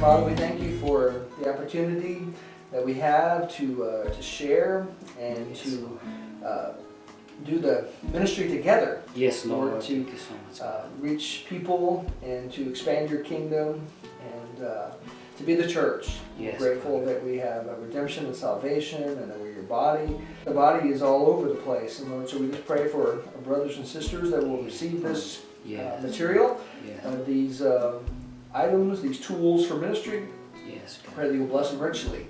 Father, we thank you for the opportunity that we have to share and to do the ministry together. Yes, Lord. To Thank you so much. reach people and to expand your kingdom and to be the church. Yes, We're grateful Father. that we have redemption and salvation and that we're your body. The body is all over the place. And Lord, so we just pray for our brothers and sisters that will receive this Yes. material, Yes. these items, these tools for ministry. Yes, God. Pray that you'll bless them richly.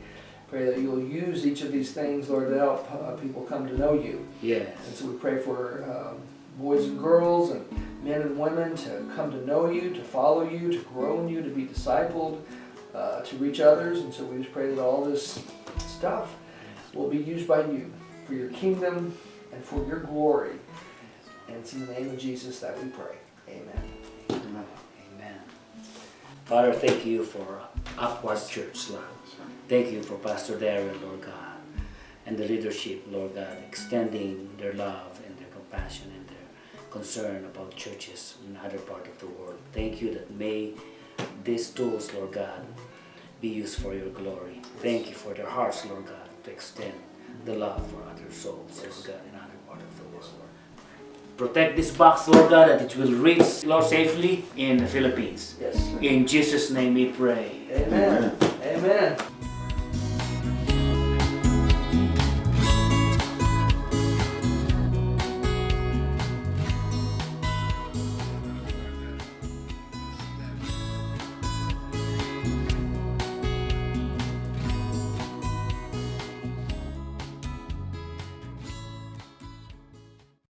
Pray that you'll use each of these things, Lord, to help people come to know you. Yes. And so we pray for boys and girls and men and women to come to know you, to follow you, to grow in you, to be discipled, to reach others. And so we just pray that all this stuff will be used by you for your kingdom and for your glory. And it's in the name of Jesus that we pray. Amen. Amen. Amen. Father, thank you for Upwards Church, Lord. Thank you for Pastor Darren, Lord God, and the leadership, Lord God, extending their love and their compassion and their concern about churches in other part of the world. Thank you that may these tools, Lord God, be used for your glory. Thank you for their hearts, Lord God, to extend the love for other souls, Lord God, in other part of the world. Protect this box, Lord God, that it will reach, Lord, safely in the Philippines. Yes. In Jesus' name we pray. Amen. Amen.